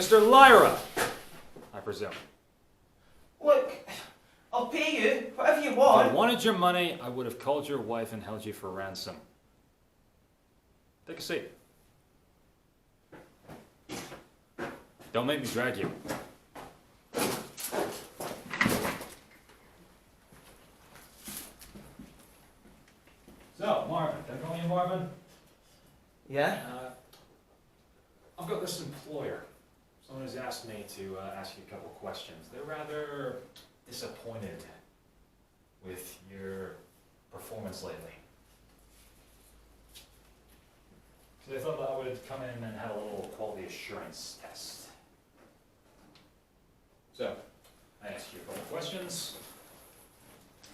Mr. Lyra, I presume. Look, I'll pay you whatever you If want. I wanted your money, I would have called your wife and held you for ransom. Take a seat. Don't make me drag you. So, Marvin, can I call you Marvin? Yeah? I've got this employer. Someone has asked me to ask you a couple questions. They're rather disappointed with your performance lately. So they thought that I would come in and have a little quality assurance test. So, I ask you a couple questions.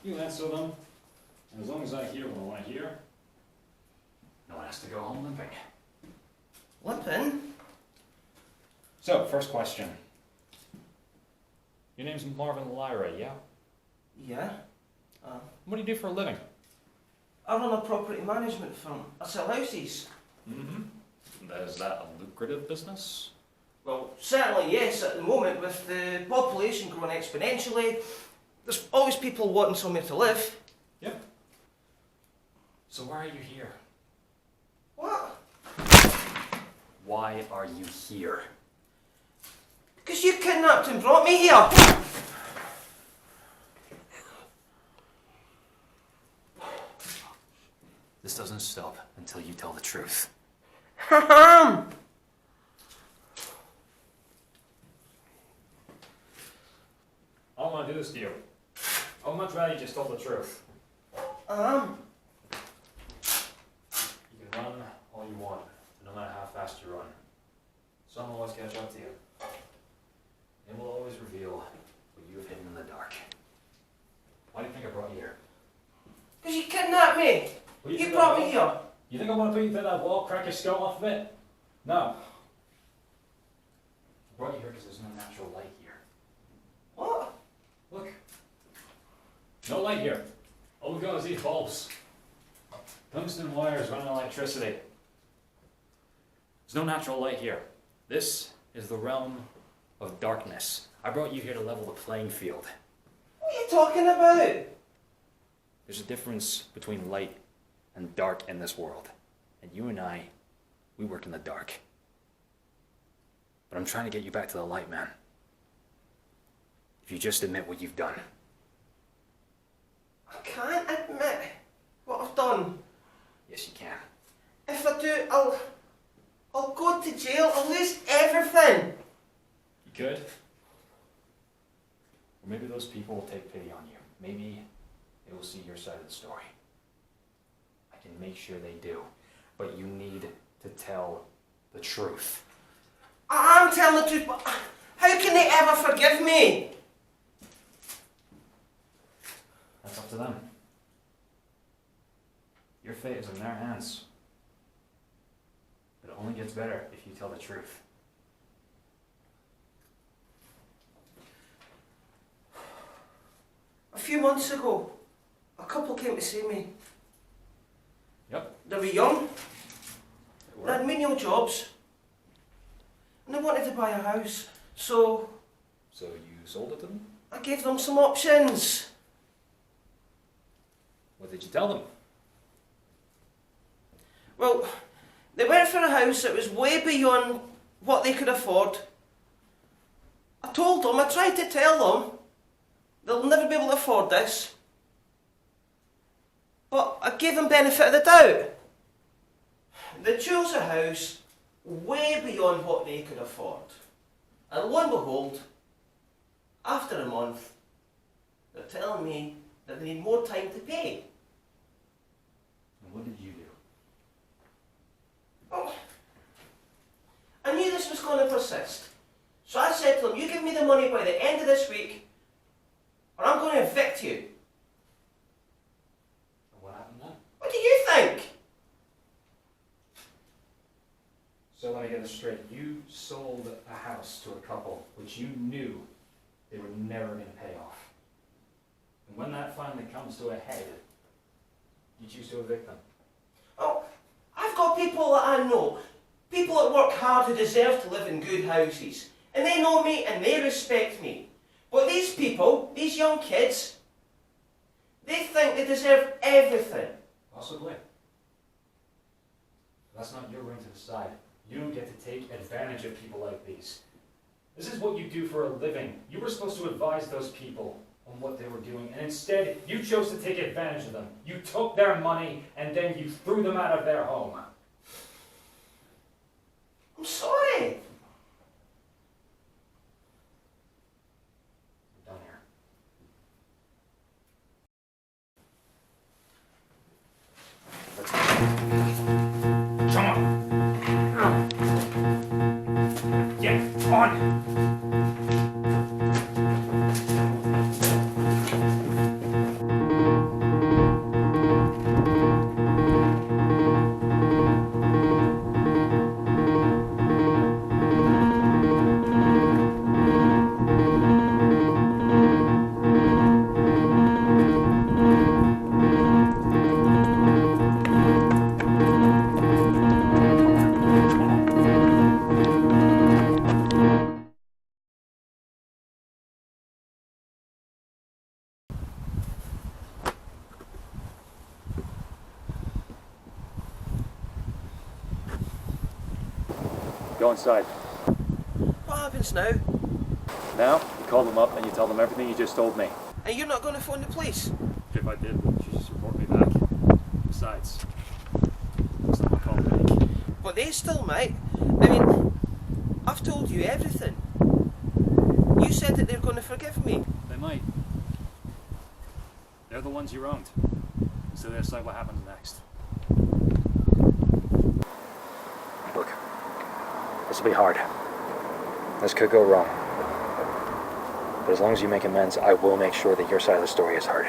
You answer them. And as long as I hear what I want to hear, no one has to go home limping. Limping? So, first question. Your name's Marven Lyra, yeah? Yeah? What do you do for a living? I run a property management firm. I sell houses. Mm-hmm. Is that a lucrative business? Well, certainly yes, at the moment with the population growing exponentially, there's always people wanting somewhere to live. Yep. So why are you here? What? Why are you here? Because you kidnapped and brought me here. This doesn't stop until you tell the truth. Ha I don't want to do this to you. I would much rather you just told the truth. You can run all you want, no matter how fast you run. Some will always catch up to you. It will always reveal what you have hidden in the dark. Why do you think I brought you here? Because you kidnapped me. You brought me here. You think I want to put you through that wall, crack your skull off of it? No. I brought you here because there's no natural light here. What? Look. No light here. All we've got is these bulbs. Tungsten wires running electricity. There's no natural light here. This is the realm of darkness. I brought you here to level the playing field. What are you talking about? There's a difference between light and dark in this world. And you and I, we work in the dark. But I'm trying to get you back to the light, man. If you just admit what you've done. I can't admit what I've done. Yes, you can. If I do, I'll go to jail. I'll lose everything. You could. Or maybe those people will take pity on you. Maybe they will see your side of the story. I can make sure they do. But you need to tell the truth. I'm telling the truth, but how can they ever forgive me? That's up to them. Your fate is in their hands. But it only gets better if you tell the truth. A few months ago, a couple came to see me. Yep. They were young, they had menial jobs, and they wanted to buy a house. So you sold it to them? I gave them some options. What did you tell them? Well, they went for a house that was way beyond what they could afford. I told them, I tried to tell them, they'll never be able to afford this. But I gave them benefit of the doubt. They chose a house way beyond what they could afford. And lo and behold, after a month, they're telling me that they need more time to pay. And what did you do? Oh, I knew this was going to persist. So I said to them, you give me the money by the end of this week, or I'm going to evict you. And what happened then? What do you think? So let me get this straight. You sold a house to a couple which you knew they were never going to pay off. And when that finally comes to a head, you choose to evict them. Oh, I've got people that I know, people that work hard who deserve to live in good houses. And they know me and they respect me. But these people, these young kids, they think they deserve everything. Possibly. That's not your ring to decide. You get to take advantage of people like these. This is what you do for a living. You were supposed to advise those people on what they were doing, and instead, you chose to take advantage of them. You took their money, and then you threw them out of their home. I'm sorry. We're done here. Come on. Get on. Go inside. What happens now? Now, you call them up and you tell them everything you just told me. And you're not going to phone the police? If I did, wouldn't you just report me back? Besides, it's not my call to make. But they still might. I mean, I've told you everything. You said that they're going to forgive me. They might. They're the ones you wronged. So they decide what happens next. Look, this will be hard. This could go wrong. But as long as you make amends, I will make sure that your side of the story is heard.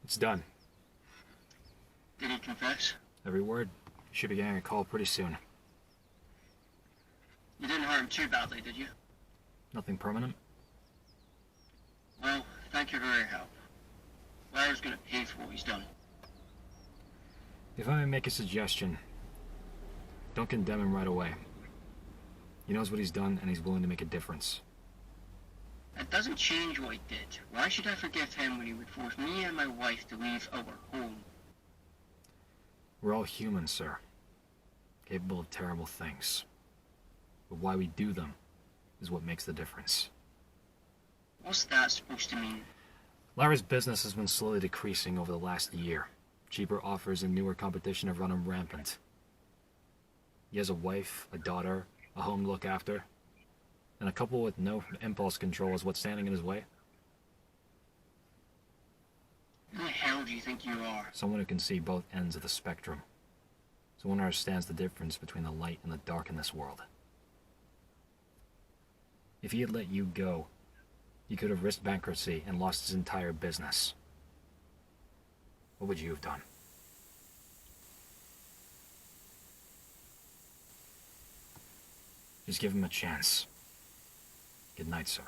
It's done. Did he confess? Every word. Should be getting a call pretty soon. You didn't hurt him too badly, did you? Nothing permanent. Well, thank you for your help. Lyra's gonna pay for what he's done. If I may make a suggestion, don't condemn him right away. He knows what he's done and he's willing to make a difference. That doesn't change what he did. Why should I forgive him when he would force me and my wife to leave our home? We're all human, sir. Capable of terrible things. But why we do them is what makes the difference. What's that supposed to mean? Lyra's business has been slowly decreasing over the last year. Cheaper offers and newer competition have run him rampant. He has a wife, a daughter, a home to look after, and a couple with no impulse control is what's standing in his way. Who the hell do you think you are? Someone who can see both ends of the spectrum. Someone who understands the difference between the light and the dark in this world. If he had let you go, he could have risked bankruptcy and lost his entire business. What would you have done? Just give him a chance. Good night, sir.